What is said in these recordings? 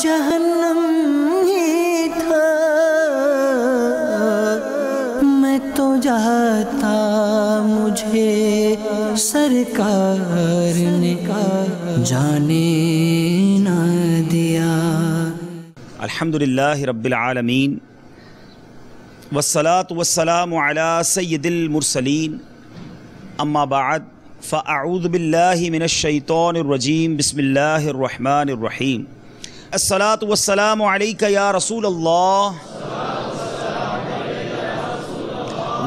جہنم ہی تھا، میں تو جاتا مجھے سرکار نے جانے نہ دیا۔ الحمدللہ رب العالمین والصلاة والسلام علی سید المرسلین، اما بعد فاعوذ باللہ من الشیطان الرجیم، بسم اللہ الرحمن الرحیم۔ الصلاة والسلام علیک یا رسول اللہ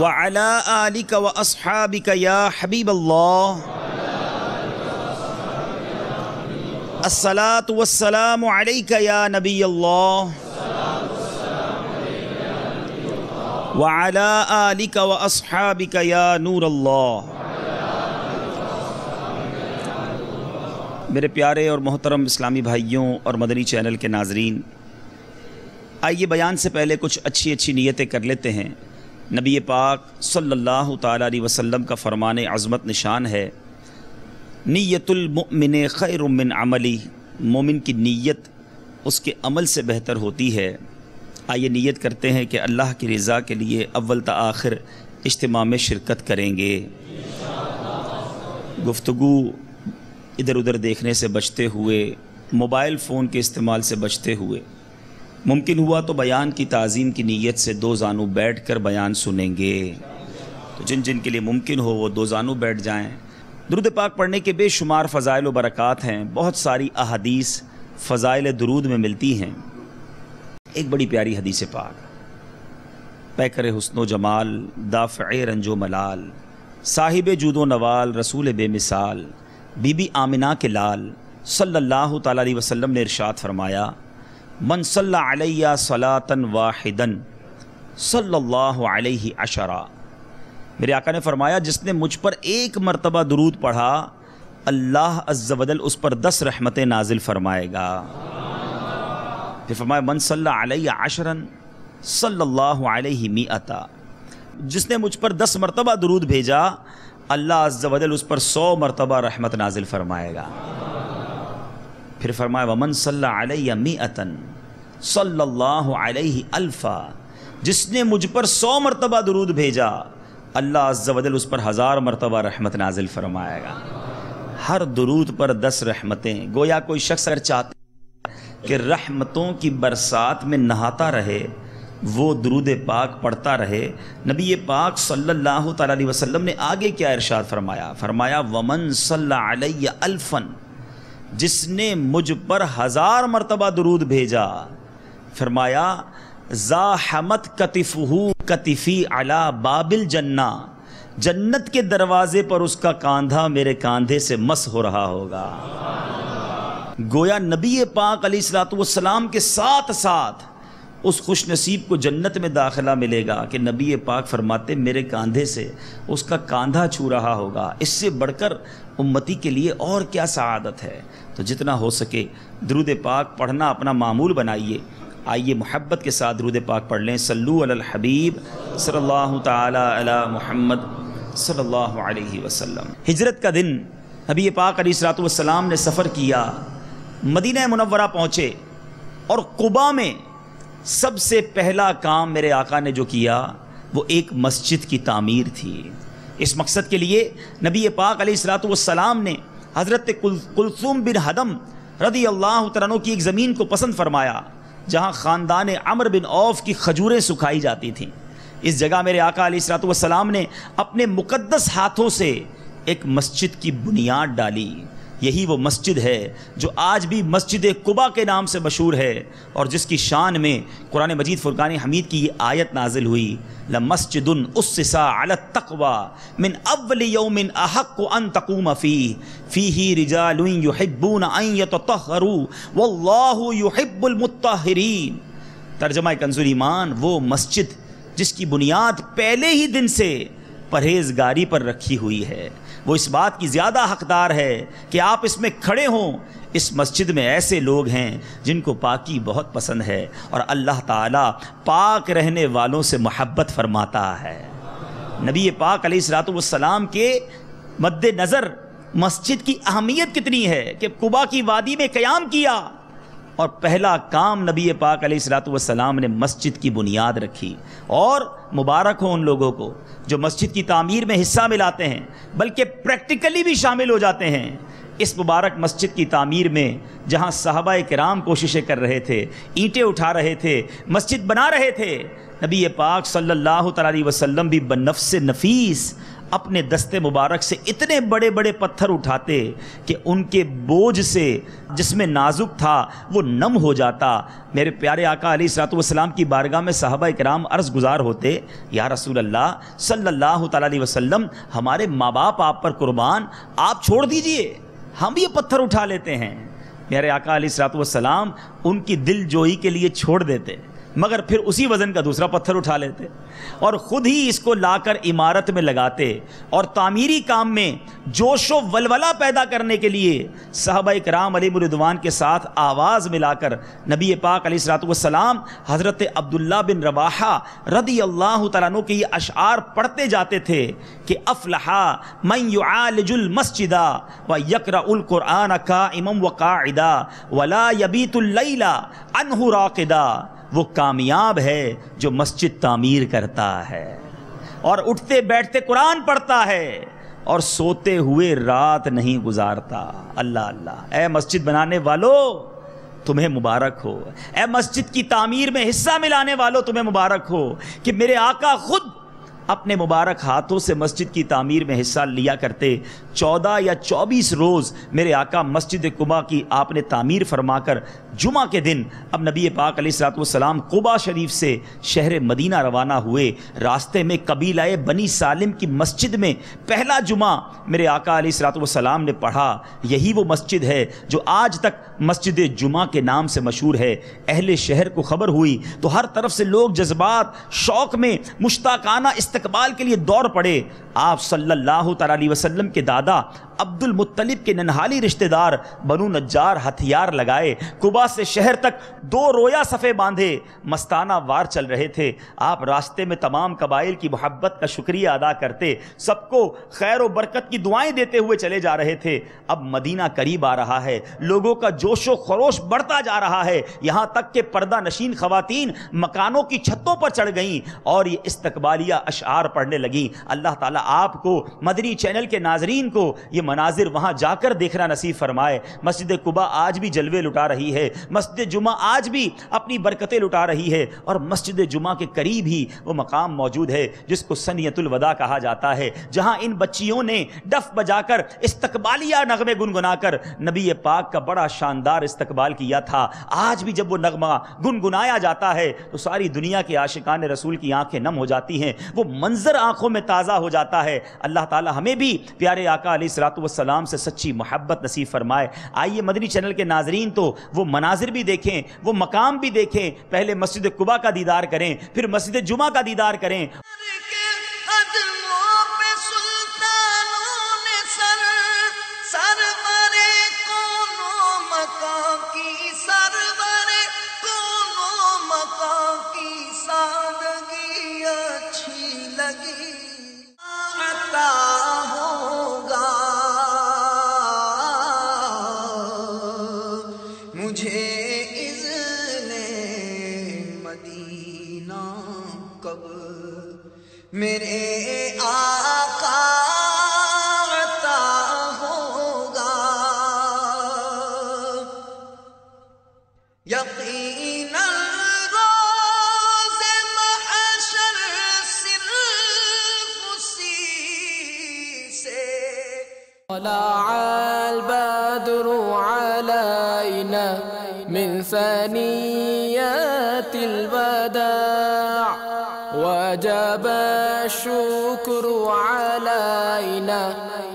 وعلی آلک واصحابک یا حبیب اللہ۔ الصلاة والسلام علیک یا نبی اللہ وعلی آلک واصحابک یا نور اللہ۔ میرے پیارے اور محترم اسلامی بھائیوں اور مدنی چینل کے ناظرین، آئیے بیان سے پہلے کچھ اچھی نیتیں کر لیتے ہیں۔ نبی پاک صلی اللہ تعالیٰ علیہ وسلم کا فرمان عظمت نشان ہے، نیت المؤمن خیر من عملی، مومن کی نیت اس کے عمل سے بہتر ہوتی ہے۔ آئیے نیت کرتے ہیں کہ اللہ کی رضا کے لیے اول تا آخر اجتماع میں شرکت کریں گے۔ گفتگو ادھر ادھر دیکھنے سے بچتے ہوئے، موبائل فون کے استعمال سے بچتے ہوئے، ممکن ہوا تو بیان کی تعظیم کی نیت سے دو زانو بیٹھ کر بیان سنیں گے۔ تو جن جن کے لیے ممکن ہو وہ دو زانو بیٹھ جائیں۔ درود پاک پڑھنے کے بے شمار فضائل و برکات ہیں، بہت ساری احادیث فضائل درود میں ملتی ہیں۔ ایک بڑی پیاری حدیث پاک، پیکر حسن و جمال، دافع رنج و ملال، صاحب جود و نوال، رسول بے مثال، بی بی آمنہ کے لال صلی اللہ تعالیٰ علیہ وسلم نے ارشاد فرمایا، من صلی علیہ صلاۃ واحدا صلی اللہ علیہ عشرہ۔ میرے آقا نے فرمایا، جس نے مجھ پر ایک مرتبہ درود پڑھا، اللہ عز و جل اس پر 10 رحمتیں نازل فرمائے گا۔ پھر فرمایا، من صلی علیہ عشرا صلی اللہ علیہ مئتا، جس نے مجھ پر 10 مرتبہ درود بھیجا، اللہ عز و جل اس پر 100 مرتبہ رحمت نازل فرمائے گا۔ پھر فرمایا، ومن صلی علیہ مئتا صلی اللہ علیہ الفا، جس نے مجھ پر 100 مرتبہ درود بھیجا، اللہ عز و جل اس پر 1000 مرتبہ رحمت نازل فرمائے گا۔ ہر درود پر 10 رحمتیں۔ گویا کوئی شخص اگر چاہتا کہ رحمتوں کی برسات میں نہاتا رہے، وہ درود پاک پڑھتا رہے، نبی پاک صلی اللہ تعالیٰ علیہ وسلم نے آگے کیا ارشاد فرمایا؟ فرمایا، ومن صلی علیہ الفا، جس نے مجھ پر 1000 مرتبہ درود بھیجا، فرمایا، زاحمت کتفہ کتفی علی باب الجنہ، جنت کے دروازے پر اس کا کاندھا میرے کاندھے سے مس ہو رہا ہوگا۔ گویا نبی پاک علیہ الصلوۃ والسلام کے ساتھ ساتھ اس خوش نصیب کو جنت میں داخلہ ملے گا کہ نبی پاک فرماتے میرے کاندھے سے اس کا کاندھا چھو رہا ہوگا۔ اس سے بڑھ کر امتی کے لیے اور کیا سعادت ہے؟ تو جتنا ہو سکے درود پاک پڑھنا اپنا معمول بنائیے۔ آئیے محبت کے ساتھ درود پاک پڑھ لیں۔ صلو علی الحبیب صلی اللہ تعالی علی محمد صلی اللہ علیہ وسلم۔ ہجرت کا دن نبی پاک علیہ الصلوۃ والسلام نے سفر کیا، مدینہ منورہ پہنچے، اور قباء میں سب سے پہلا کام میرے آقا نے جو کیا وہ ایک مسجد کی تعمیر تھی۔ اس مقصد کے لیے نبی پاک علیہ الصلوۃ والسلام نے حضرت کلثوم بن حدم رضی اللہ تعالیٰ عنہ کی ایک زمین کو پسند فرمایا، جہاں خاندان عمرو بن عوف کی کھجوریں سکھائی جاتی تھیں۔ اس جگہ میرے آقا علیہ الصلوۃ والسلام نے اپنے مقدس ہاتھوں سے ایک مسجد کی بنیاد ڈالی۔ یہی وہ مسجد ہے جو آج بھی مسجد قباء کے نام سے مشہور ہے، اور جس کی شان میں قرآن مجید فرقان حمید کی یہ آیت نازل ہوئی، لَمَسْجِدٌ أُسِّسَ عَلَى التَّقْوَى مِنْ أَوَّلِ يَوْمٍ أَحَقُّ أَن تَقُومَ فِيهِ رِجَالٌ يُحِبُّونَ أَن يَتَطَهَّرُوا وَاللَّهُ يُحِبُّ الْمُطَّهِّرِينَ۔ ترجمہ کنز ایمان، وہ مسجد جس کی بنیاد پہلے ہی دن سے پرہیزگاری پر رکھی ہوئی ہے، وہ اس بات کی زیادہ حقدار ہے کہ آپ اس میں کھڑے ہوں۔ اس مسجد میں ایسے لوگ ہیں جن کو پاکی بہت پسند ہے، اور اللہ تعالیٰ پاک رہنے والوں سے محبت فرماتا ہے۔ نبی پاک علیہ الصلوۃ والسلام کے مد نظر مسجد کی اہمیت کتنی ہے کہ قباء کی وادی میں قیام کیا، اور پہلا کام نبی پاک علیہ الصلوۃ والسلام نے مسجد کی بنیاد رکھی. اور مبارک ہو ان لوگوں کو جو مسجد کی تعمیر میں حصہ ملاتے ہیں بلکہ پریکٹیکلی بھی شامل ہو جاتے ہیں. اس مبارک مسجد کی تعمیر میں جہاں صحابہ کرام کوششیں کر رہے تھے، اینٹیں اٹھا رہے تھے، مسجد بنا رہے تھے، نبی پاک صلی اللہ تعالی علیہ وسلم بھی بنفس نفیس اپنے دستے مبارک سے اتنے بڑے بڑے پتھر اٹھاتے کہ ان کے بوجھ سے جس میں نازک تھا وہ نم ہو جاتا. میرے پیارے آقا علیہ الصلوۃ والسلام کی بارگاہ میں صحابہ کرام عرض گزار ہوتے، یا رسول اللہ صلی اللہ تعالی علیہ وسلم، ہمارے ماں باپ آپ پر قربان، آپ چھوڑ دیجئے، ہم یہ پتھر اٹھا لیتے ہیں. میرے آقا علیہ الصلوۃ والسلام ان کی دل جوئی کے لیے چھوڑ دیتے، مگر پھر اسی وزن کا دوسرا پتھر اٹھا لیتے اور خود ہی اس کو لا کر عمارت میں لگاتے. اور تعمیری کام میں جوش و ولولہ پیدا کرنے کے لیے صحابہ کرام علیہ رضوان کے ساتھ آواز ملا کر نبی پاک علیہ الصلوۃ والسلام حضرت عبداللہ بن رواحہ رضی اللہ تعالیٰ عنہ کے یہ اشعار پڑھتے جاتے تھے کہ افلحا من یعالج المسجد ویقرأ القرآن قائما وقاعدا ولا یبیت اللیل عنہ راقدا. وہ کامیاب ہے جو مسجد تعمیر کرتا ہے اور اٹھتے بیٹھتے قرآن پڑھتا ہے اور سوتے ہوئے رات نہیں گزارتا. اللہ اللہ. اے مسجد بنانے والو تمہیں مبارک ہو، اے مسجد کی تعمیر میں حصہ ملانے والو تمہیں مبارک ہو کہ میرے آقا خود اپنے مبارک ہاتھوں سے مسجد کی تعمیر میں حصہ لیا کرتے. 14 یا 24 روز میرے آقا مسجد قباء کی آپ نے تعمیر فرما کر جمعہ کے دن اب نبی پاک علیہ الصلوۃ والسلام قباء شریف سے شہر مدینہ روانہ ہوئے. راستے میں قبیلہ بنی سالم کی مسجد میں پہلا جمعہ میرے آقا علیہ الصلوۃ والسلام نے پڑھا. یہی وہ مسجد ہے جو آج تک مسجد جمعہ کے نام سے مشہور ہے. اہل شہر کو خبر ہوئی تو ہر طرف سے لوگ جذبات شوق میں مشتاقانہ استقبال کے لیے دوڑ پڑے. آپ صلی اللہ تعالی علیہ وسلم کے دادا عبد المطلب کے ننہالی رشتہ دار بنو نجار ہتھیار لگائے قباء سے شہر تک 2 رویا صفے باندھے مستانہ وار چل رہے تھے. آپ راستے میں تمام قبائل کی محبت کا شکریہ ادا کرتے، سب کو خیر و برکت کی دعائیں دیتے ہوئے چلے جا رہے تھے. اب مدینہ قریب آ رہا ہے، لوگوں کا جوش و خروش بڑھتا جا رہا ہے، یہاں تک کہ پردہ نشین خواتین مکانوں کی چھتوں پر چڑھ گئیں اور یہ استقبالیہ اشعار پڑھنے لگیں. اللہ تعالیٰ آپ کو، مدنی چینل کے ناظرین کو، یہ مناظر وہاں جا کر دیکھنا نصیب فرمائے. مسجد قباء آج بھی جلوے لٹا رہی ہے، مسجد جمعہ آج بھی اپنی برکتیں لٹا رہی ہے اور مسجد جمعہ کے قریب ہی وہ مقام موجود ہے جس کو ثنیۃ الوداع کہا جاتا ہے، جہاں ان بچیوں نے ڈف بجا کر استقبالیہ نغمے گنگنا کر نبی پاک کا بڑا شاندار استقبال کیا تھا. آج بھی جب وہ نغمہ گنگنایا جاتا ہے تو ساری دنیا کے عاشقان رسول کی آنکھیں نم ہو جاتی ہیں، وہ منظر آنکھوں میں تازہ ہو جاتا ہے. اللہ تعالی ہمیں بھی پیارے آقا علیہ الصلوۃ والسلام سے سچی محبت نصیب فرمائے. آئیے مدنی چینل کے ناظرین تو وہ مناظر بھی دیکھیں، وہ مقام بھی دیکھیں. پہلے مسجد قباء کا دیدار کریں، پھر مسجد جمعہ کا دیدار کریں. مجھے اذن مدینہ کب میرے آقا عطا ہوگا، یقیناً روز محشر صرف اسی سے طلع البدر علينا من ثنيات الوداع وجب الشكر علينا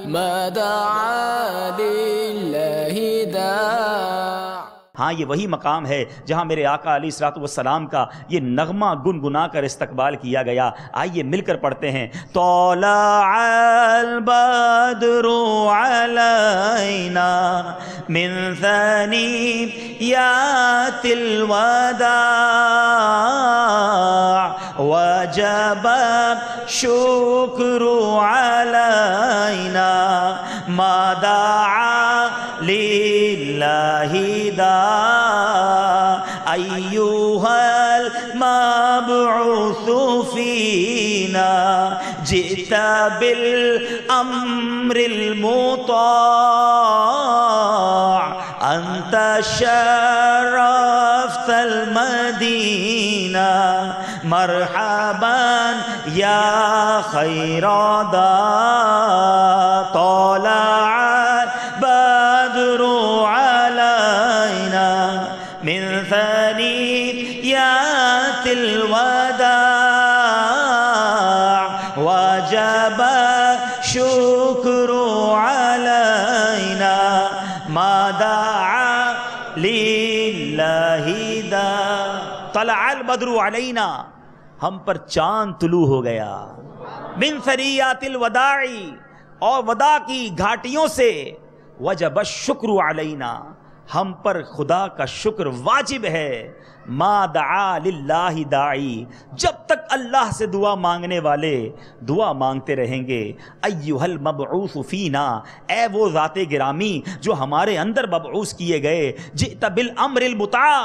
ما دعا لله داع. ہاں یہ وہی مقام ہے جہاں میرے آقا علیہ الصلوۃ والسلام کا یہ نغمہ گنگنا کر استقبال کیا گیا. آئیے مل کر پڑھتے ہیں. طلع البدر علینا من ثنیات الوداع وجب الشکر علینا ما دعا للہ داع. ایھا المبعوث فینا جئت بالامر المطاع انت شرفت المدینہ مرحبا یا خیر دا طلع البدر علینا من ثنیات الوداع وجب الشکر علینا ما دعا للہ دا طلع البدر علینا ہم پر چاند طلوع ہو گیا من ثنیات الوداع اور وداع کی گھاٹیوں سے وجب الشکر علینا ہم پر خدا کا شکر واجب ہے ما دعا للہ داعی جب تک اللہ سے دعا مانگنے والے دعا مانگتے رہیں گے ایھا المبعوث فینا اے وہ ذات گرامی جو ہمارے اندر مبعوث کیے گئے جئت بالامر المطاع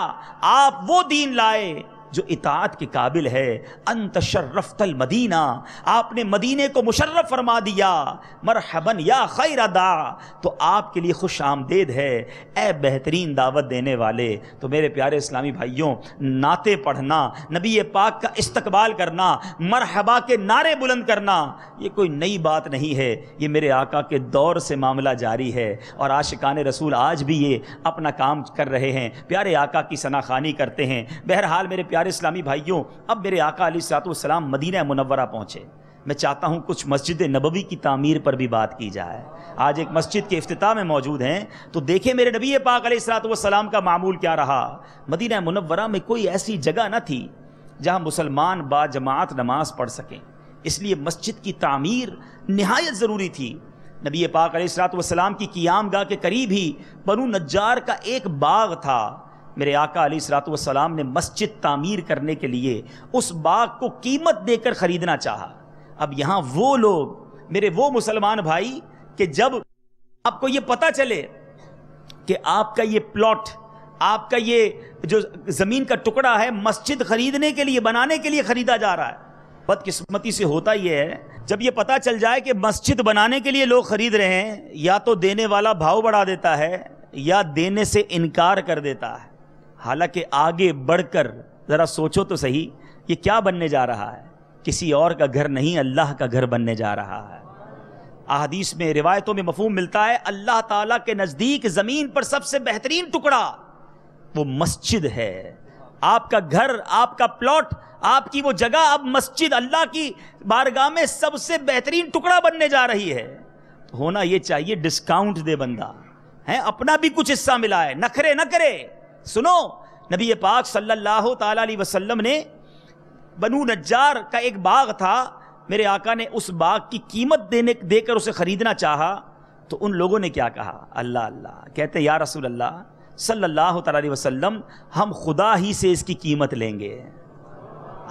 آپ وہ دین لائے جو اطاعت کے قابل ہے انت شرفت المدینہ آپ نے مدینے کو مشرف فرما دیا مرحبا یا خیر دا تو آپ کے لیے خوش آمدید ہے اے بہترین دعوت دینے والے۔ تو میرے پیارے اسلامی بھائیوں نعتیں پڑھنا نبی پاک کا استقبال کرنا مرحبا کے نعرے بلند کرنا یہ کوئی نئی بات نہیں ہے، یہ میرے آقا کے دور سے معاملہ جاری ہے اور عاشقان رسول آج بھی یہ اپنا کام کر رہے ہیں، پیارے آقا کی ثناخوانی کرتے ہیں۔ بہرحال میرے پیارے اسلامی بھائیوں اب میرے آقا علیہ الصلوۃ والسلام مدینہ منورہ پہنچے۔ میں چاہتا ہوں کچھ مسجد نبوی کی تعمیر پر بھی بات کی جائے۔ آج ایک مسجد کے افتتاح میں موجود ہیں تو دیکھیں میرے نبی پاک علیہ الصلوۃ والسلام کا معمول کیا رہا۔ مدینہ منورہ میں کوئی ایسی جگہ نہ تھی جہاں مسلمان با جماعت نماز پڑھ سکیں، اس لیے مسجد کی تعمیر نہایت ضروری تھی۔ نبی پاک علیہ الصلوۃ والسلام کی قیام گاہ کے قریب ہی بنو نجار کا ایک باغ تھا۔ میرے آقا علیہ الصلوۃ والسلام نے مسجد تعمیر کرنے کے لیے اس باغ کو قیمت دے کر خریدنا چاہا۔ اب یہاں وہ لوگ میرے وہ مسلمان بھائی کہ جب آپ کو یہ پتہ چلے کہ آپ کا یہ پلاٹ، آپ کا یہ جو زمین کا ٹکڑا ہے مسجد خریدنے کے لیے بنانے کے لیے خریدا جا رہا ہے، بدقسمتی سے ہوتا یہ ہے جب یہ پتہ چل جائے کہ مسجد بنانے کے لیے لوگ خرید رہے ہیں، یا تو دینے والا بھاؤ بڑھا دیتا ہے یا دینے سے انکار کر دیتا ہے۔ حالانکہ آگے بڑھ کر ذرا سوچو تو صحیح، یہ کیا بننے جا رہا ہے؟ کسی اور کا گھر نہیں، اللہ کا گھر بننے جا رہا ہے۔ احادیث میں روایتوں میں مفہوم ملتا ہے اللہ تعالیٰ کے نزدیک زمین پر سب سے بہترین ٹکڑا وہ مسجد ہے۔ آپ کا گھر، آپ کا پلاٹ، آپ کی وہ جگہ اب مسجد اللہ کی بارگاہ میں سب سے بہترین ٹکڑا بننے جا رہی ہے۔ ہونا یہ چاہیے ڈسکاؤنٹ دے بندہ ہے، اپنا بھی کچھ حصہ ملا ہے، نخرے نہ کرے۔ سنو نبی پاک صلی اللہ تعالی علیہ وسلم نے بنو نجار کا ایک باغ تھا، میرے آقا نے اس باغ کی قیمت دے کر اسے خریدنا چاہا تو ان لوگوں نے کیا کہا؟ اللہ اللہ، کہتے یا رسول اللہ صلی اللہ تعالی علیہ وسلم ہم خدا ہی سے اس کی قیمت لیں گے،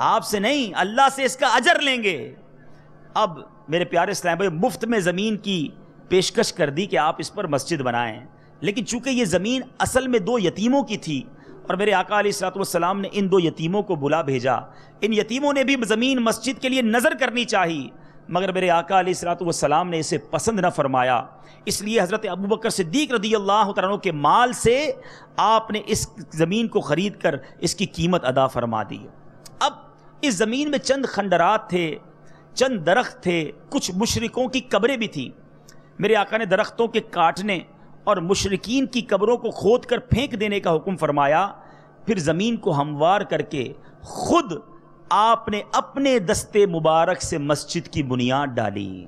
آپ سے نہیں، اللہ سے اس کا اجر لیں گے۔ اب میرے پیارے اسلام بھائی مفت میں زمین کی پیشکش کر دی کہ آپ اس پر مسجد بنائیں، لیکن چونکہ یہ زمین اصل میں 2 یتیموں کی تھی اور میرے آقا علیہ الصلوۃ والسلام نے ان 2 یتیموں کو بلا بھیجا۔ ان یتیموں نے بھی زمین مسجد کے لیے نظر کرنی چاہی، مگر میرے آقا علیہ الصلوۃ والسلام نے اسے پسند نہ فرمایا، اس لیے حضرت ابوبکر صدیق رضی اللہ تعالیٰ عنہ کے مال سے آپ نے اس زمین کو خرید کر اس کی قیمت ادا فرما دی۔ اب اس زمین میں چند خنڈرات تھے، چند درخت تھے، کچھ مشرکوں کی قبریں بھی تھیں۔ میرے آقا نے درختوں کے کاٹنے اور مشرکین کی قبروں کو کھود کر پھینک دینے کا حکم فرمایا، پھر زمین کو ہموار کر کے خود آپ نے اپنے دستے مبارک سے مسجد کی بنیاد ڈالی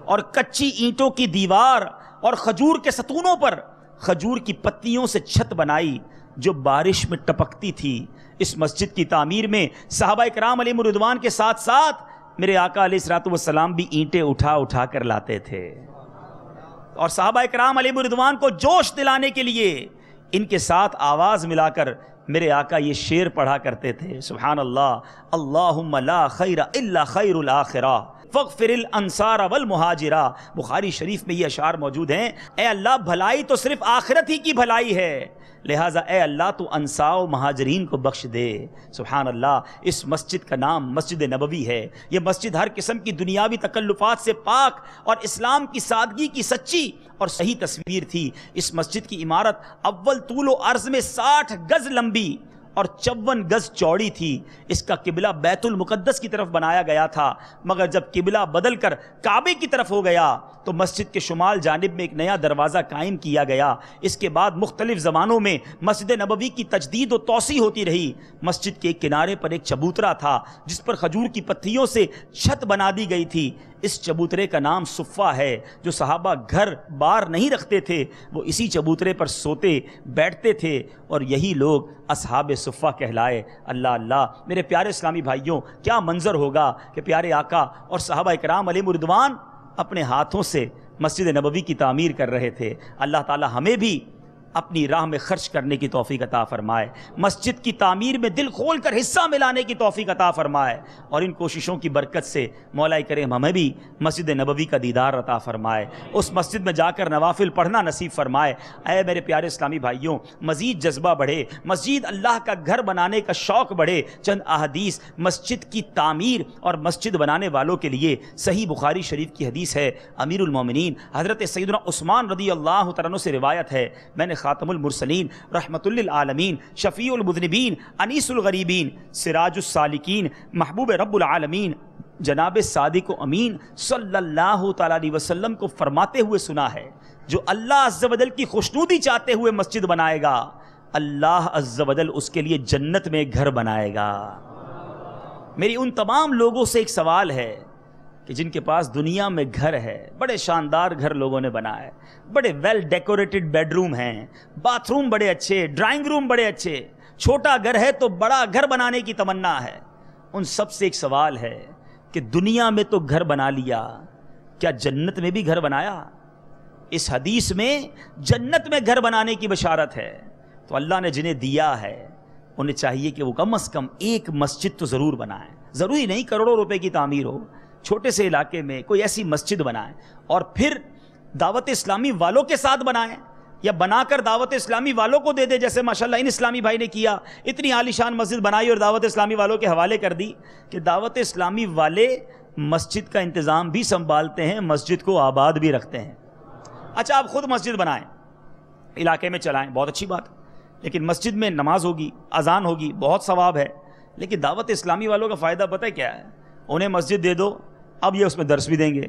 اور کچی اینٹوں کی دیوار اور کھجور کے ستونوں پر کھجور کی پتیوں سے چھت بنائی جو بارش میں ٹپکتی تھی۔ اس مسجد کی تعمیر میں صحابہ کرام علیہم رضوان کے ساتھ ساتھ میرے آقا علیہ الصلوۃ والسلام بھی اینٹیں اٹھا اٹھا کر لاتے تھے، اور صحابہ کرام علیہم رضوان کو جوش دلانے کے لیے ان کے ساتھ آواز ملا کر میرے آقا یہ شعر پڑھا کرتے تھے، سبحان اللہ، اللہم لا خیر الا خیر الآخرہ، فاغفر الانصار والمہاجرہ. بخاری شریف میں یہ اشعار موجود ہیں. اے اللہ بھلائی تو صرف آخرت ہی کی بھلائی ہے، لہٰذا اے اللہ تو انصار و مہاجرین کو بخش دے. سبحان اللہ. اس مسجد کا نام مسجد نبوی ہے. یہ مسجد ہر قسم کی دنیاوی تکلفات سے پاک اور اسلام کی سادگی کی سچی اور صحیح تصویر تھی. اس مسجد کی عمارت اول طول و عرض میں 60 گز لمبی اور 54 گز چوڑی تھی. اس کا قبلہ بیت المقدس کی طرف بنایا گیا تھا، مگر جب قبلہ بدل کر کعبے کی طرف ہو گیا تو مسجد کے شمال جانب میں ایک نیا دروازہ قائم کیا گیا. اس کے بعد مختلف زمانوں میں مسجد نبوی کی تجدید و توسیع ہوتی رہی. مسجد کے ایک کنارے پر ایک چبوترا تھا جس پر کھجور کی پتیوں سے چھت بنا دی گئی تھی. اس چبوترے کا نام صفہ ہے. جو صحابہ گھر بار نہیں رکھتے تھے وہ اسی چبوترے پر سوتے بیٹھتے تھے اور یہی لوگ اصحاب صفہ کہلائے. اللہ اللہ. میرے پیارے اسلامی بھائیوں، کیا منظر ہوگا کہ پیارے آقا اور صحابہ اکرام علیہم رضوان اپنے ہاتھوں سے مسجد نبوی کی تعمیر کر رہے تھے. اللہ تعالی ہمیں بھی اپنی راہ میں خرچ کرنے کی توفیق عطا فرمائے. مسجد کی تعمیر میں دل کھول کر حصہ ملانے کی توفیق عطا فرمائے، اور ان کوششوں کی برکت سے مولا کریم ہمیں بھی مسجد نبوی کا دیدار عطا فرمائے. اس مسجد میں جا کر نوافل پڑھنا نصیب فرمائے. اے میرے پیارے اسلامی بھائیوں، مزید جذبہ بڑھے، مزید اللہ کا گھر بنانے کا شوق بڑھے. چند احادیث مسجد کی تعمیر اور مسجد بنانے والوں کے لیے. صحیح بخاری شریف کی حدیث ہے. امیر المومنین حضرت سیدنا عثمان رضی اللہ تعالیٰ عنہ سے روایت ہے. میں نے خاتم المرسلین، رحمت للعالمین، شفیع المذنبین، انیس الغریبین، سراج السالکین، محبوب رب العالمین جناب صادق و امین صلی اللہ تعالیٰ علیہ وسلم کو فرماتے ہوئے سنا ہے، جو اللہ عز و جل کی خوشنودی چاہتے ہوئے مسجد بنائے گا، اللہ عز و جل اس کے لیے جنت میں گھر بنائے گا. میری ان تمام لوگوں سے ایک سوال ہے کہ جن کے پاس دنیا میں گھر ہے، بڑے شاندار گھر لوگوں نے بنائے، بڑے ویل ڈیکوریٹڈ بیڈ روم ہیں، باتھ روم بڑے اچھے، ڈرائنگ روم بڑے اچھے، چھوٹا گھر ہے تو بڑا گھر بنانے کی تمنا ہے. ان سب سے ایک سوال ہے کہ دنیا میں تو گھر بنا لیا، کیا جنت میں بھی گھر بنایا؟ اس حدیث میں جنت میں گھر بنانے کی بشارت ہے. تو اللہ نے جنہیں دیا ہے انہیں چاہیے کہ وہ کم از کم ایک مسجد تو ضرور بنائیں. ضروری نہیں کروڑوں روپے کی تعمیر ہو، چھوٹے سے علاقے میں کوئی ایسی مسجد بنائیں اور پھر دعوت اسلامی والوں کے ساتھ بنائیں، یا بنا کر دعوت اسلامی والوں کو دے دے، جیسے ماشاءاللہ ان اسلامی بھائی نے کیا. اتنی عالیشان مسجد بنائی اور دعوت اسلامی والوں کے حوالے کر دی کہ دعوت اسلامی والے مسجد کا انتظام بھی سنبھالتے ہیں، مسجد کو آباد بھی رکھتے ہیں. اچھا آپ خود مسجد بنائیں، علاقے میں چلائیں، بہت اچھی بات، لیکن مسجد میں نماز ہوگی، اذان ہوگی، بہت ثواب ہے. لیکن دعوت اسلامی والوں کا فائدہ پتہ ہے کیا ہے؟ انہیں مسجد دے دو، اب یہ اس میں درس بھی دیں گے،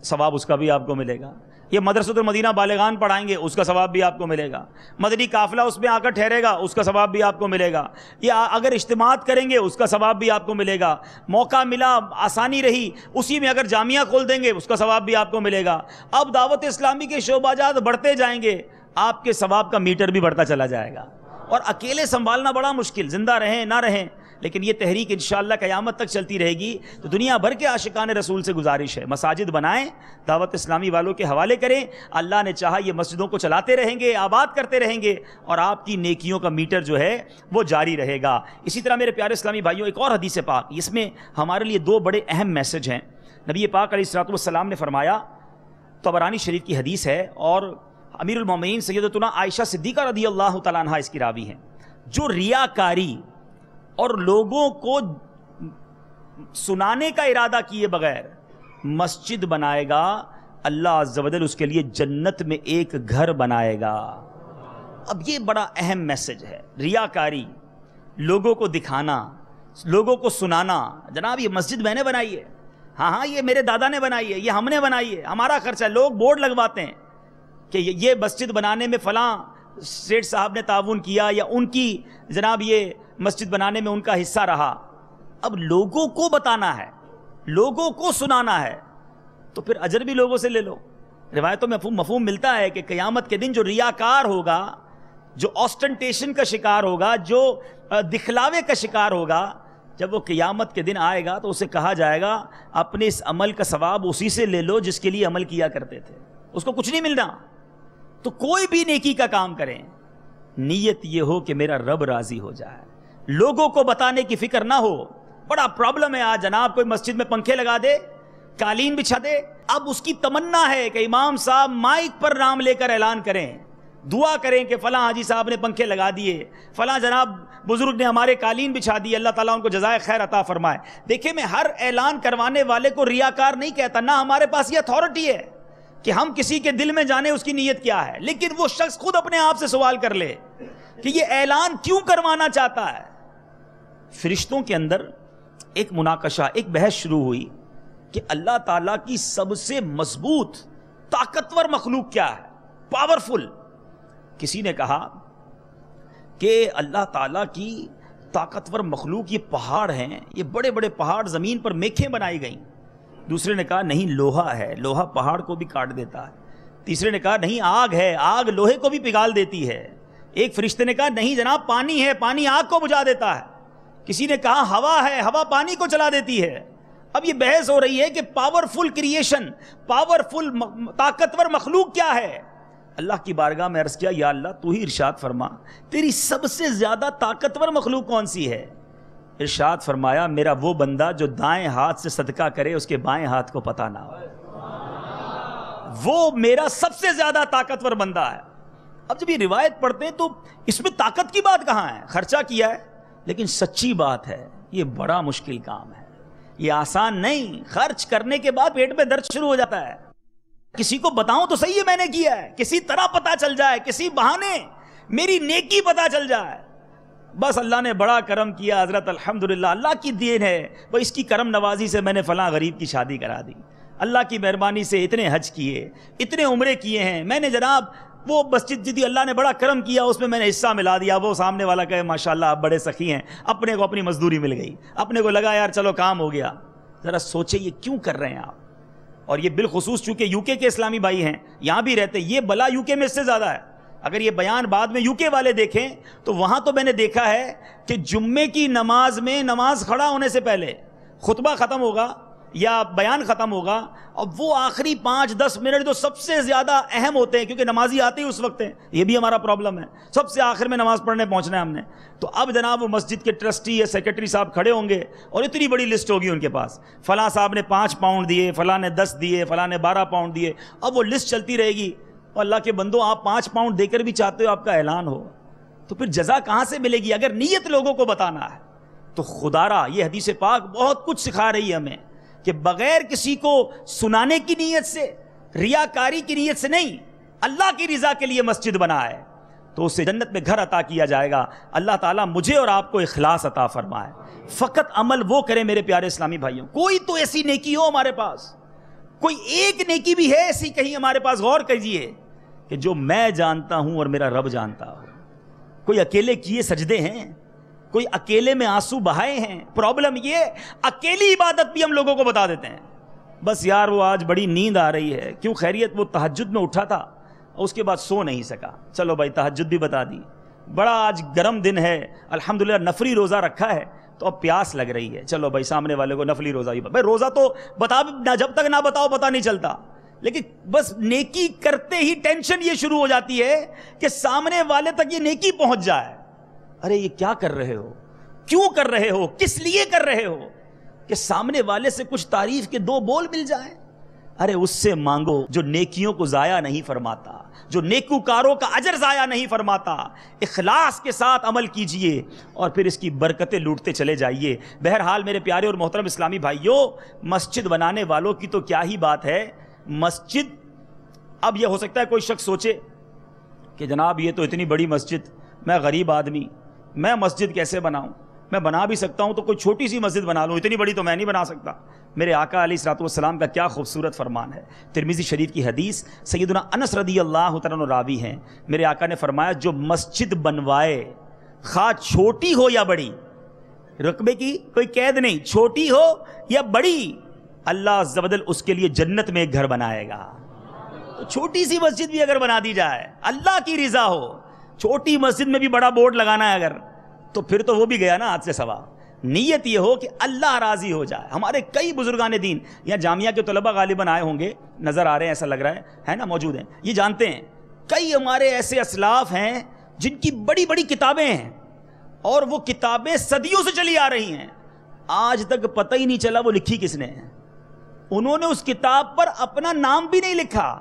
ثواب اس کا بھی آپ کو ملے گا. یہ مدرسۃ المدینہ بالغان پڑھائیں گے، اس کا ثواب بھی آپ کو ملے گا. مدنی قافلہ اس میں آ کر ٹھہرے گا، اس کا ثواب بھی آپ کو ملے گا. یا اگر اجتماعات کریں گے اس کا ثواب بھی آپ کو ملے گا. موقع ملا، آسانی رہی، اسی میں اگر جامعہ کھول دیں گے اس کا ثواب بھی آپ کو ملے گا. اب دعوت اسلامی کے شعبہ جات بڑھتے جائیں گے، آپ کے ثواب کا میٹر بھی بڑھتا چلا جائے گا. اور اکیلے سنبھالنا بڑا مشکل، زندہ رہیں نہ رہیں، لیکن یہ تحریک انشاءاللہ قیامت تک چلتی رہے گی. تو دنیا بھر کے عاشقان رسول سے گزارش ہے، مساجد بنائیں، دعوت اسلامی والوں کے حوالے کریں. اللہ نے چاہا یہ مسجدوں کو چلاتے رہیں گے، آباد کرتے رہیں گے، اور آپ کی نیکیوں کا میٹر جو ہے وہ جاری رہے گا. اسی طرح میرے پیارے اسلامی بھائیوں، ایک اور حدیث پاک، اس میں ہمارے لیے دو بڑے اہم میسج ہیں. نبی پاک علیہ الصلوۃ والسلام نے فرمایا، طبرانی شریف کی حدیث ہے اور امیر المومنین سیدتنا عائشہ صدیقہ رضی اللہ تعالیٰ عنہا اس کی راوی ہیں، جو ریاکاری اور لوگوں کو سنانے کا ارادہ کیے بغیر مسجد بنائے گا، اللہ عز و جل اس کے لیے جنت میں ایک گھر بنائے گا. اب یہ بڑا اہم میسج ہے. ریاکاری، لوگوں کو دکھانا، لوگوں کو سنانا، جناب یہ مسجد میں نے بنائی ہے، ہاں یہ میرے دادا نے بنائی ہے، یہ ہم نے بنائی ہے، ہمارا خرچہ. لوگ بورڈ لگواتے ہیں کہ یہ مسجد بنانے میں فلاں سیٹ صاحب نے تعاون کیا، یا ان کی جناب یہ مسجد بنانے میں ان کا حصہ رہا. اب لوگوں کو بتانا ہے، لوگوں کو سنانا ہے، تو پھر اجر بھی لوگوں سے لے لو. روایتوں میں مفہوم ملتا ہے کہ قیامت کے دن جو ریاکار ہوگا، جو آسٹنٹیشن کا شکار ہوگا، جو دکھلاوے کا شکار ہوگا، جب وہ قیامت کے دن آئے گا تو اسے کہا جائے گا اپنے اس عمل کا ثواب اسی سے لے لو جس کے لیے عمل کیا کرتے تھے، اس کو کچھ نہیں ملنا. تو کوئی بھی نیکی کا کام کریں، نیت یہ ہو کہ میرا رب راضی ہو جائے، لوگوں کو بتانے کی فکر نہ ہو. بڑا پرابلم ہے آج جناب، کوئی مسجد میں پنکھے لگا دے، قالین بچھا دے. اب اس کی تمنا ہے کہ امام صاحب مائک پر نام لے کر اعلان کریں, دعا کریں کہ فلاں حاجی صاحب نے پنکھے لگا دیے, فلاں جناب بزرگ نے ہمارے قالین بچھا دی, اللہ تعالیٰ ان کو جزائے خیر عطا فرمائے. دیکھیں میں ہر اعلان کروانے والے کو ریاکار نہیں کہتا, نہ ہمارے پاس یہ اتھارٹی ہے کہ ہم کسی کے دل میں جانے اس کی نیت کیا ہے, لیکن وہ شخص خود اپنے آپ سے سوال کر لے کہ یہ اعلان کیوں کروانا چاہتا ہے. فرشتوں کے اندر ایک مناقشہ, ایک بحث شروع ہوئی کہ اللہ تعالیٰ کی سب سے مضبوط طاقتور مخلوق کیا ہے, پاورفل. کسی نے کہا کہ اللہ تعالیٰ کی طاقتور مخلوق یہ پہاڑ ہیں, یہ بڑے بڑے پہاڑ, زمین پر میخیں بنائی گئیں. دوسرے نے کہا نہیں لوہا ہے, لوہا پہاڑ کو بھی کاٹ دیتا ہے. تیسرے نے کہا نہیں آگ ہے, آگ لوہے کو بھی پگھال دیتی ہے. ایک فرشتے نے کہا نہیں جناب پانی ہے, پانی آگ کو بجھا دیتا ہے. کسی نے کہا ہوا ہے, ہوا پانی کو چلا دیتی ہے. اب یہ بحث ہو رہی ہے کہ پاورفل کریشن, پاورفل طاقتور مخلوق کیا ہے. اللہ کی بارگاہ میں عرض کیا یا اللہ تو ہی ارشاد فرما تیری سب سے زیادہ طاقتور مخلوق کون سی ہے. ارشاد فرمایا میرا وہ بندہ جو دائیں ہاتھ سے صدقہ کرے اس کے بائیں ہاتھ کو پتہ نہ ہو, وہ میرا سب سے زیادہ طاقتور بندہ ہے. اب جب یہ روایت پڑھتے ہیں تو اس میں طاقت کی بات کہاں ہے, خرچہ کیا ہے لیکن سچی بات ہے یہ بڑا مشکل کام ہے, یہ آسان نہیں. خرچ کرنے کے بعد پیٹ میں درد شروع ہو جاتا ہے. کسی کو بتاؤں تو صحیح ہے میں نے کیا ہے, کسی طرح پتہ چل جائے, کسی بہانے میری نیکی پتہ چل جائے. بس اللہ نے بڑا کرم کیا حضرت, الحمدللہ اللہ کی دین ہے, وہ اس کی کرم نوازی سے میں نے فلاں غریب کی شادی کرا دی. اللہ کی مہربانی سے اتنے حج کیے, اتنے عمرے کیے ہیں میں نے جناب. وہ مسجد جدی اللہ نے بڑا کرم کیا, اس میں نے حصہ ملا دیا. وہ سامنے والا کہے ماشاءاللہ آپ بڑے سخی ہیں, اپنے کو اپنی مزدوری مل گئی, اپنے کو لگا یار چلو کام ہو گیا. ذرا سوچیں یہ کیوں کر رہے ہیں آپ. اور یہ بالخصوص چونکہ یو کے اسلامی بھائی ہیں, یہاں بھی رہتے, یہ بلا یو کے میں اس سے زیادہ ہے. اگر یہ بیان بعد میں یو کے والے دیکھیں تو وہاں تو میں نے دیکھا ہے کہ جمعے کی نماز میں, نماز کھڑا ہونے سے پہلے خطبہ ختم ہوگا یا بیان ختم ہوگا, اور وہ آخری 5-10 منٹ جو سب سے زیادہ اہم ہوتے ہیں کیونکہ نمازی آتے ہی اس وقت ہیں, یہ بھی ہمارا پرابلم ہے, سب سے آخر میں نماز پڑھنے پہنچنا ہے ہم نے. تو اب جناب وہ مسجد کے ٹرسٹی یا سیکرٹری صاحب کھڑے ہوں گے اور اتنی بڑی لسٹ ہوگی ان کے پاس, فلاں صاحب نے 5 پاؤنڈ دیے, فلاں نے 10 دیے, فلاں نے 12 پاؤنڈ دیے. اب وہ لسٹ چلتی رہے گی. اور اللہ کے بندوں آپ 5 پاؤنڈ دے کر بھی چاہتے ہو آپ کا اعلان ہو تو پھر جزا کہاں سے ملے گی. اگر نیت لوگوں کو بتانا ہے تو خدا را یہ حدیث پاک بہت کچھ سکھا رہی ہے ہمیں کہ بغیر کسی کو سنانے کی نیت سے, ریاکاری کی نیت سے نہیں, اللہ کی رضا کے لیے مسجد بنا ہے تو اسے جنت میں گھر عطا کیا جائے گا. اللہ تعالیٰ مجھے اور آپ کو اخلاص عطا فرمائے. فقط عمل وہ کریں میرے پیارے اسلامی بھائیوں. کوئی تو ایسی نیکی ہو ہمارے پاس, کوئی ایک نیکی بھی ہے ایسی کہیں ہمارے پاس, غور کیجئے کہ جو میں جانتا ہوں اور میرا رب جانتا ہو. کوئی اکیلے کیے سجدے ہیں, کوئی اکیلے میں آنسو بہائے ہیں. پرابلم یہ اکیلی عبادت بھی ہم لوگوں کو بتا دیتے ہیں. بس یار وہ آج بڑی نیند آ رہی ہے, کیوں خیریت, وہ تہجد میں اٹھا تھا اور اس کے بعد سو نہیں سکا, چلو بھائی تہجد بھی بتا دی. بڑا آج گرم دن ہے, الحمدللہ نفلی روزہ رکھا ہے تو اب پیاس لگ رہی ہے, چلو بھائی سامنے والے کو نفلی روزہ بھی. بھائی روزہ تو بتا, جب تک نہ بتاؤ پتہ نہیں چلتا, لیکن بس نیکی کرتے ہی ٹینشن یہ شروع ہو جاتی ہے کہ سامنے والے تک یہ نیکی پہنچ جائے. ارے یہ کیا کر رہے ہو, کیوں کر رہے ہو, کس لیے کر رہے ہو, کہ سامنے والے سے کچھ تعریف کے 2 بول مل جائیں. ارے اس سے مانگو جو نیکیوں کو ضائع نہیں فرماتا, جو نیکوکاروں کا اجر ضائع نہیں فرماتا. اخلاص کے ساتھ عمل کیجئے اور پھر اس کی برکتیں لوٹتے چلے جائیے. بہرحال میرے پیارے اور محترم اسلامی بھائیوں, مسجد بنانے والوں کی تو کیا ہی بات ہے. مسجد, اب یہ ہو سکتا ہے کوئی شخص سوچے کہ جناب یہ تو اتنی بڑی مسجد, میں غریب آدمی, میں مسجد کیسے بناؤں. میں بنا بھی سکتا ہوں تو کوئی چھوٹی سی مسجد بنا لوں, اتنی بڑی تو میں نہیں بنا سکتا. میرے آقا علیہ الصلوۃ والسلام کا کیا خوبصورت فرمان ہے. ترمذی شریف کی حدیث, سیدنا انس رضی اللہ تعالیٰ عنہ راوی ہیں. میرے آقا نے فرمایا جو مسجد بنوائے, خواہ چھوٹی ہو یا بڑی, رقبے کی کوئی قید نہیں, چھوٹی ہو یا بڑی, اللہ عز و جل اس کے لیے جنت میں ایک گھر بنائے گا. تو چھوٹی سی مسجد بھی اگر بنا دی جائے, اللہ کی رضا ہو, چھوٹی مسجد میں بھی بڑا بورڈ لگانا ہے اگر, تو پھر تو وہ بھی گیا نا ہاتھ سے سوا. نیت یہ ہو کہ اللہ راضی ہو جائے. ہمارے کئی بزرگان دین, یا جامعہ کے طلباء غالباً آئے ہوں گے, نظر آ رہے ہیں, ایسا لگ رہا ہے نا, موجود ہیں, یہ جانتے ہیں کئی ہمارے ایسے اسلاف ہیں جن کی بڑی بڑی کتابیں ہیں اور وہ کتابیں صدیوں سے چلی آ رہی ہیں, آج تک پتہ ہی نہیں چلا وہ لکھی کس نے. انہوں نے اس کتاب پر اپنا نام بھی نہیں لکھا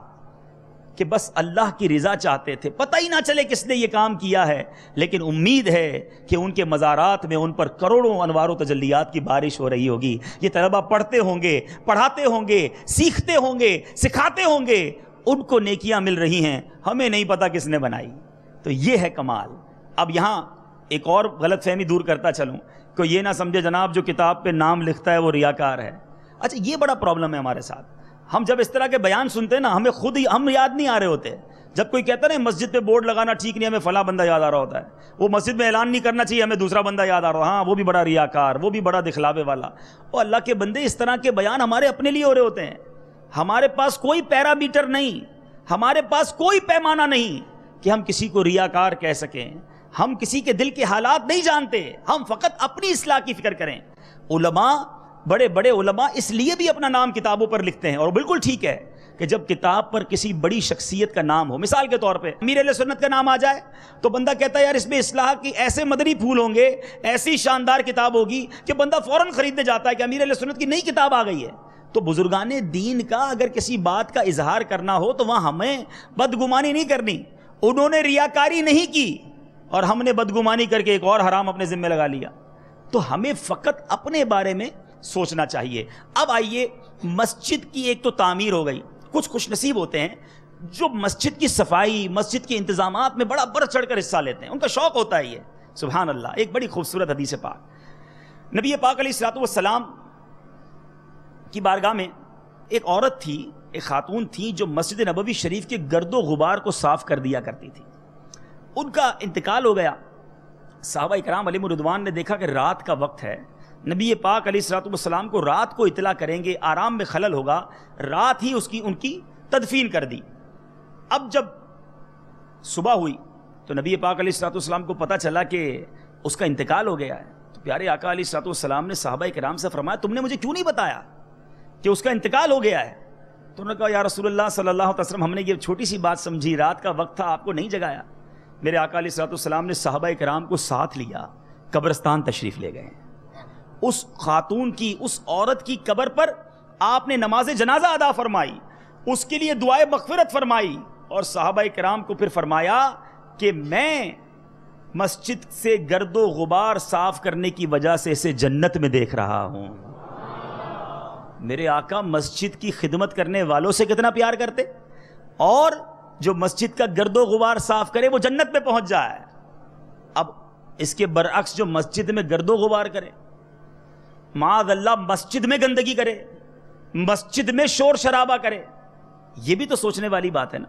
کہ بس اللہ کی رضا چاہتے تھے، پتہ ہی نہ چلے کس نے یہ کام کیا ہے، لیکن امید ہے کہ ان کے مزارات میں ان پر کروڑوں انوار و تجلیات کی بارش ہو رہی ہوگی. یہ طلبہ پڑھتے ہوں گے، پڑھاتے ہوں گے، سیکھتے ہوں گے، سکھاتے ہوں گے، ان کو نیکیاں مل رہی ہیں، ہمیں نہیں پتہ کس نے بنائی. تو یہ ہے کمال. اب یہاں ایک اور غلط فہمی دور کرتا چلوں، کہ یہ نہ سمجھے جناب جو کتاب پہ نام لکھتا ہے وہ ریاکار ہے. اچھا یہ بڑا پرابلم ہے ہمارے ساتھ. ہم جب اس طرح کے بیان سنتے ہیں نا، ہمیں خود ہی ہم یاد نہیں آ رہے ہوتے. جب کوئی کہتا ہے نا مسجد پہ بورڈ لگانا ٹھیک نہیں، ہمیں فلاں بندہ یاد آ رہا ہوتا ہے. وہ مسجد میں اعلان نہیں کرنا چاہیے، ہمیں دوسرا بندہ یاد آ رہا، ہاں وہ بھی بڑا ریاکار، وہ بھی بڑا دکھلاوے والا. اور اللہ کے بندے، اس طرح کے بیان ہمارے اپنے لیے ہو رہے ہوتے ہیں. ہمارے پاس کوئی پیرامیٹر نہیں، ہمارے پاس کوئی پیمانہ نہیں کہ ہم کسی کو ریاکار کہہ سکیں. ہم کسی کے دل کے حالات نہیں جانتے، ہم فقط اپنی اصلاح کی فکر کریں. علماء، بڑے بڑے علماء اس لیے بھی اپنا نام کتابوں پر لکھتے ہیں، اور بالکل ٹھیک ہے کہ جب کتاب پر کسی بڑی شخصیت کا نام ہو، مثال کے طور پہ امیر اہل سنت کا نام آ جائے تو بندہ کہتا ہے یار اس میں اصلاح کی ایسے مدنی پھول ہوں گے، ایسی شاندار کتاب ہوگی کہ بندہ فوراً خریدنے جاتا ہے کہ امیر اہل سنت کی نئی کتاب آ گئی ہے. تو بزرگان دین کا اگر کسی بات کا اظہار کرنا ہو تو وہاں ہمیں بدگمانی نہیں کرنی. انہوں نے ریاکاری نہیں کی اور ہم نے بدگمانی کر کے ایک اور حرام اپنے ذمہ لگا لیا. تو ہمیں فقط اپنے بارے میں سوچنا چاہیے. اب آئیے، مسجد کی ایک تو تعمیر ہو گئی. کچھ خوش نصیب ہوتے ہیں جو مسجد کی صفائی، مسجد کے انتظامات میں بڑا بڑھ چڑھ کر حصہ لیتے ہیں، ان کا شوق ہوتا ہے یہ. سبحان اللہ. ایک بڑی خوبصورت حدیث پاک، نبی پاک علیہ الصلوۃ والسلام کی بارگاہ میں ایک عورت تھی، ایک خاتون تھی جو مسجد نبوی شریف کے گرد و غبار کو صاف کر دیا کرتی تھی. ان کا انتقال ہو گیا. صحابہ اکرام علیہم رضوان نے دیکھا کہ رات کا وقت ہے، نبی پاک علیہ الصلوۃ والسلام کو رات کو اطلاع کریں گے، آرام میں خلل ہوگا، رات ہی ان کی تدفین کر دی. اب جب صبح ہوئی تو نبی پاک علیہ الصلوۃ والسلام کو پتہ چلا کہ اس کا انتقال ہو گیا ہے. تو پیارے آقا علیہ الصلوۃ والسلام نے صحابہ کرام سے فرمایا تم نے مجھے کیوں نہیں بتایا کہ اس کا انتقال ہو گیا ہے؟ تو انہوں نے کہا یا رسول اللہ صلی اللہ علیہ وسلم ہم نے یہ چھوٹی سی بات سمجھی، رات کا وقت تھا، آپ کو نہیں جگایا. میرے آقا علیہ الصلوۃ والسلام نے صحابہ کرام کو ساتھ لیا، قبرستان تشریف لے گئے. اس خاتون کی، اس عورت کی قبر پر آپ نے نماز جنازہ ادا فرمائی، اس کے لیے دعائے مغفرت فرمائی، اور صحابہ کرام کو پھر فرمایا کہ میں مسجد سے گرد و غبار صاف کرنے کی وجہ سے اسے جنت میں دیکھ رہا ہوں. میرے آقا مسجد کی خدمت کرنے والوں سے کتنا پیار کرتے، اور جو مسجد کا گرد و غبار صاف کرے وہ جنت میں پہنچ جائے. اب اس کے برعکس جو مسجد میں گرد و غبار کرے، معاذ اللہ مسجد میں گندگی کرے، مسجد میں شور شرابہ کرے، یہ بھی تو سوچنے والی بات ہے نا.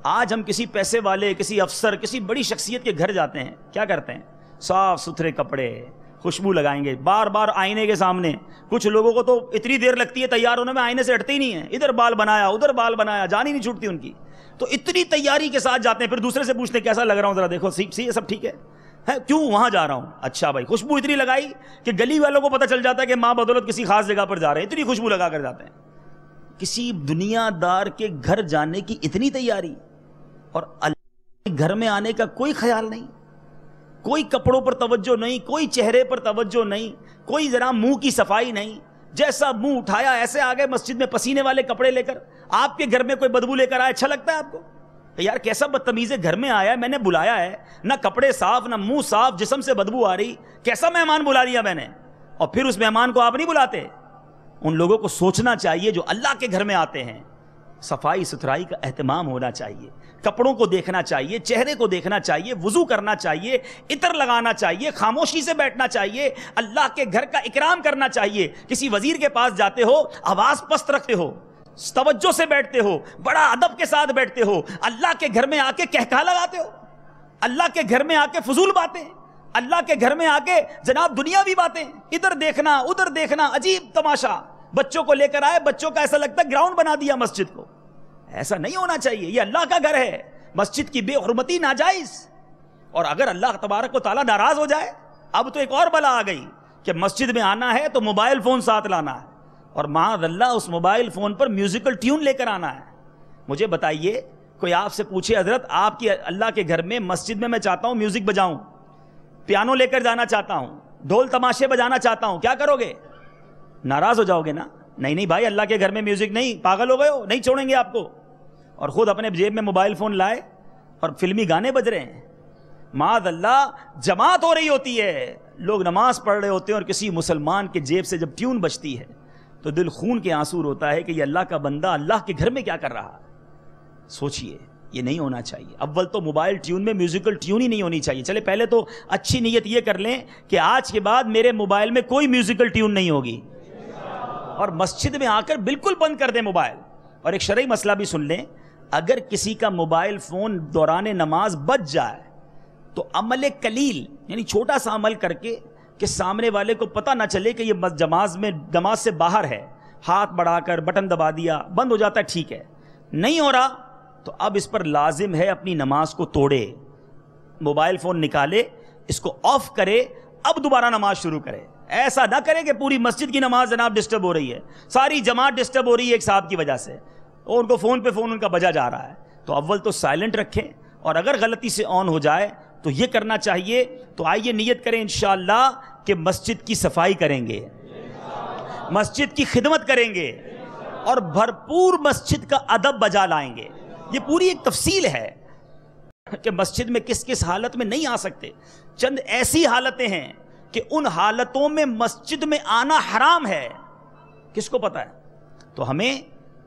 آج ہم کسی پیسے والے، کسی افسر، کسی بڑی شخصیت کے گھر جاتے ہیں، کیا کرتے ہیں؟ صاف ستھرے کپڑے، خوشبو لگائیں گے، بار بار آئینے کے سامنے. کچھ لوگوں کو تو اتنی دیر لگتی ہے تیار ہونے میں، آئینے سے ہٹتے ہی نہیں ہیں، ادھر بال بنایا ادھر بال بنایا، جان ہی نہیں چھوٹتی ان کی. تو اتنی تیاری کے ساتھ جاتے ہیں، پھر دوسرے سے پوچھتے ہیں کیسا لگ رہا ہوں، ذرا دیکھو سی سب ٹھیک ہے، کیوں وہاں جا رہا ہوں؟ اچھا بھائی، خوشبو اتنی لگائی کہ گلی والوں کو پتہ چل جاتا ہے کہ ماں بدولت کسی خاص جگہ پر جا رہے ہیں، اتنی خوشبو لگا کر جاتے ہیں. کسی دنیا دار کے گھر جانے کی اتنی تیاری، اور اللہ کے گھر میں آنے کا کوئی خیال نہیں، کوئی کپڑوں پر توجہ نہیں، کوئی چہرے پر توجہ نہیں، کوئی ذرا منہ کی صفائی نہیں. جیسا منہ اٹھایا ایسے آ گئے مسجد میں پسینے والے کپڑے لے کر. آپ کے گھر میں کوئی بدبو لے کر آئے، اچھا لگتا ہے آپ کو؟ یار کیسا بدتمیز ہے، گھر میں آیا ہے، میں نے بلایا ہے، نہ کپڑے صاف، نہ منہ صاف، جسم سے بدبو آ رہی، کیسا مہمان بلا لیا میں نے. اور پھر اس مہمان کو آپ نہیں بلاتے. ان لوگوں کو سوچنا چاہیے جو اللہ کے گھر میں آتے ہیں، صفائی ستھرائی کا اہتمام ہونا چاہیے، کپڑوں کو دیکھنا چاہیے، چہرے کو دیکھنا چاہیے، وضو کرنا چاہیے، عطر لگانا چاہیے، خاموشی سے بیٹھنا چاہیے، اللہ کے گھر کا اکرام کرنا چاہیے. کسی وزیر کے پاس جاتے ہو، آواز پست رکھتے ہو، توجہ سے بیٹھتے ہو، بڑا ادب کے ساتھ بیٹھتے ہو. اللہ کے گھر میں آ کے کہکہا لگاتے ہو، اللہ کے گھر میں آ کے فضول باتیں، اللہ کے گھر میں آ کے جناب دنیاوی باتیں، ادھر دیکھنا ادھر دیکھنا، عجیب تماشا. بچوں کو لے کر آئے، بچوں کا ایسا لگتا ہے گراؤنڈ بنا دیا مسجد کو. ایسا نہیں ہونا چاہیے، یہ اللہ کا گھر ہے. مسجد کی بے حرمتی ناجائز. اور اگر اللہ تبارک و تعالیٰ ناراض ہو جائے، اب تو ایک اور بلا آ گئی کہ مسجد میں آنا ہے تو موبائل فون ساتھ لانا ہے، اور معاذ اللہ اس موبائل فون پر میوزیکل ٹیون لے کر آنا ہے. مجھے بتائیے، کوئی آپ سے پوچھے حضرت آپ کی اللہ کے گھر میں مسجد میں چاہتا ہوں میوزک بجاؤں، پیانو لے کر جانا چاہتا ہوں، ڈھول تماشے بجانا چاہتا ہوں، کیا کرو گے؟ ناراض ہو جاؤ گے نا. نہیں بھائی اللہ کے گھر میں میوزک نہیں، پاگل ہو گئے ہو، نہیں چھوڑیں گے آپ کو. اور خود اپنے جیب میں موبائل فون لائے اور فلمی گانے بج رہے ہیں. معاذ اللہ، جماعت ہو رہی ہوتی ہے، لوگ نماز پڑھ رہے ہوتے ہیں، اور کسی مسلمان کے جیب سے جب ٹیون بجتی ہے تو دل خون کے آنسو ہوتا ہے کہ یہ اللہ کا بندہ اللہ کے گھر میں کیا کر رہا ہے. سوچئے، یہ نہیں ہونا چاہیے. اول تو موبائل ٹیون میں میوزیکل ٹیون ہی نہیں ہونی چاہیے. چلے پہلے تو اچھی نیت یہ کر لیں کہ آج کے بعد میرے موبائل میں کوئی میوزیکل ٹیون نہیں ہوگی، اور مسجد میں آ کر بالکل بند کر دیں موبائل. اور ایک شرعی مسئلہ بھی سن لیں، اگر کسی کا موبائل فون دوران نماز بج جائے تو عمل قلیل، یعنی چھوٹا سا عمل کر کے کہ سامنے والے کو پتہ نہ چلے کہ یہ نماز سے باہر ہے، ہاتھ بڑھا کر بٹن دبا دیا، بند ہو جاتا ہے، ٹھیک ہے. نہیں ہو رہا تو اب اس پر لازم ہے اپنی نماز کو توڑے، موبائل فون نکالے، اس کو آف کرے، اب دوبارہ نماز شروع کرے. ایسا نہ کرے کہ پوری مسجد کی نماز جناب ڈسٹرب ہو رہی ہے، ساری جماعت ڈسٹرب ہو رہی ہے ایک صاحب کی وجہ سے، اور ان کو فون پہ فون ان کا بجا جا رہا ہے. تو اول تو سائلنٹ رکھیں، اور اگر غلطی سے آن ہو جائے تو یہ کرنا چاہیے. تو آئیے نیت کریں انشاءاللہ کہ مسجد کی صفائی کریں گے، مسجد کی خدمت کریں گے، اور بھرپور مسجد کا ادب بجا لائیں گے. یہ پوری ایک تفصیل ہے کہ مسجد میں کس کس حالت میں نہیں آ سکتے. چند ایسی حالتیں ہیں کہ ان حالتوں میں مسجد میں آنا حرام ہے، کس کو پتا ہے؟ تو ہمیں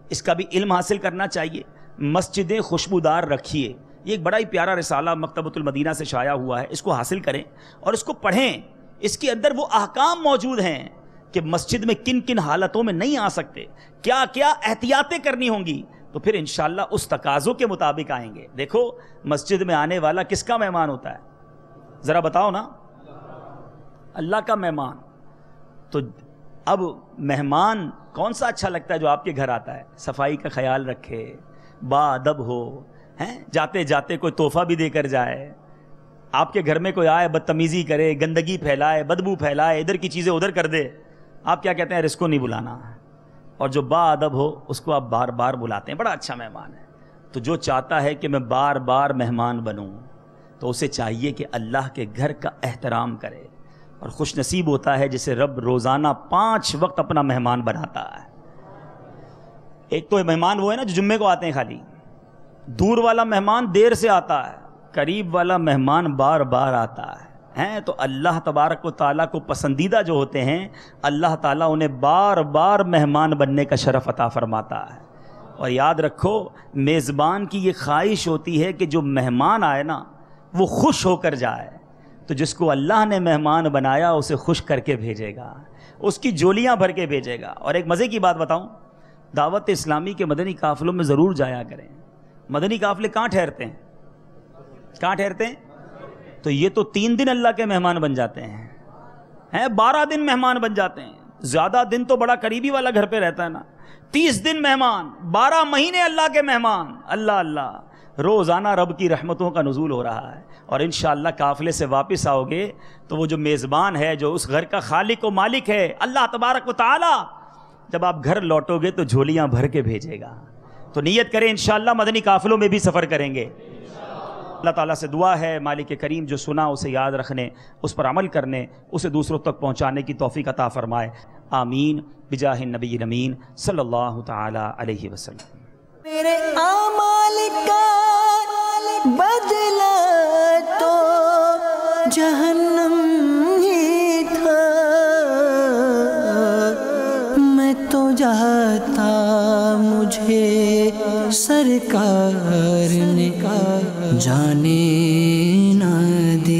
اس کا بھی علم حاصل کرنا چاہیے. مسجدیں خوشبودار رکھیے. یہ ایک بڑا ہی پیارا رسالہ مکتبۃ المدینہ سے شائع ہوا ہے، اس کو حاصل کریں اور اس کو پڑھیں. اس کے اندر وہ احکام موجود ہیں کہ مسجد میں کن کن حالتوں میں نہیں آ سکتے، کیا کیا احتیاطیں کرنی ہوں گی. تو پھر انشاءاللہ اس تقاضوں کے مطابق آئیں گے. دیکھو مسجد میں آنے والا کس کا مہمان ہوتا ہے؟ ذرا بتاؤ نا، اللہ کا مہمان. تو اب مہمان کون سا اچھا لگتا ہے جو آپ کے گھر آتا ہے؟ صفائی کا خیال رکھے، با ادب ہو، جاتے جاتے کوئی تحفہ بھی دے کر جائے. آپ کے گھر میں کوئی آئے بدتمیزی کرے، گندگی پھیلائے، بدبو پھیلائے، ادھر کی چیزیں ادھر کر دے، آپ کیا کہتے ہیں؟ اس کو نہیں بلانا. اور جو با ادب ہو اس کو آپ بار بار بلاتے ہیں، بڑا اچھا مہمان ہے. تو جو چاہتا ہے کہ میں بار بار مہمان بنوں تو اسے چاہیے کہ اللہ کے گھر کا احترام کرے. اور خوش نصیب ہوتا ہے جسے رب روزانہ 5 وقت اپنا مہمان بناتا ہے. ایک تو مہمان وہ ہے نا جو جمعے کو آتے ہیں خالی، دور والا مہمان دیر سے آتا ہے، قریب والا مہمان بار بار آتا ہے. تو اللہ تبارک و تعالیٰ کو پسندیدہ جو ہوتے ہیں، اللہ تعالیٰ انہیں بار بار مہمان بننے کا شرف عطا فرماتا ہے. اور یاد رکھو، میزبان کی یہ خواہش ہوتی ہے کہ جو مہمان آئے نا وہ خوش ہو کر جائے. تو جس کو اللہ نے مہمان بنایا اسے خوش کر کے بھیجے گا، اس کی جولیاں بھر کے بھیجے گا. اور ایک مزے کی بات بتاؤں، دعوت اسلامی کے مدنی قافلوں میں ضرور جایا کریں. مدنی قافلے کہاں ٹھہرتے ہیں؟ کہاں ٹھہرتے ہیں؟ تو یہ تو 3 دن اللہ کے مہمان بن جاتے ہیں، 12 دن مہمان بن جاتے ہیں. زیادہ دن تو بڑا قریبی والا گھر پہ رہتا ہے نا. 30 دن مہمان، 12 مہینے اللہ کے مہمان. اللہ اللہ، روزانہ رب کی رحمتوں کا نزول ہو رہا ہے. اور انشاءاللہ قافلے سے واپس آؤ گے تو وہ جو میزبان ہے، جو اس گھر کا خالق و مالک ہے اللہ تبارک و تعالی، جب آپ گھر لوٹو گے تو جھولیاں بھر کے بھیجے گا. تو نیت کریں انشاءاللہ مدنی قافلوں میں بھی سفر کریں گے. اللہ تعالیٰ سے دعا ہے مالک کریم جو سنا اسے یاد رکھنے، اس پر عمل کرنے، اسے دوسروں تک پہنچانے کی توفیق عطا فرمائے. آمین بجاہ النبی الامین صلی اللہ تعالی علیہ وسلم. میرے اعمال کا بدلہ تو جہنم ہی تھا، میں تو جاتا مجھے سرکار نے جانے نہ دیا.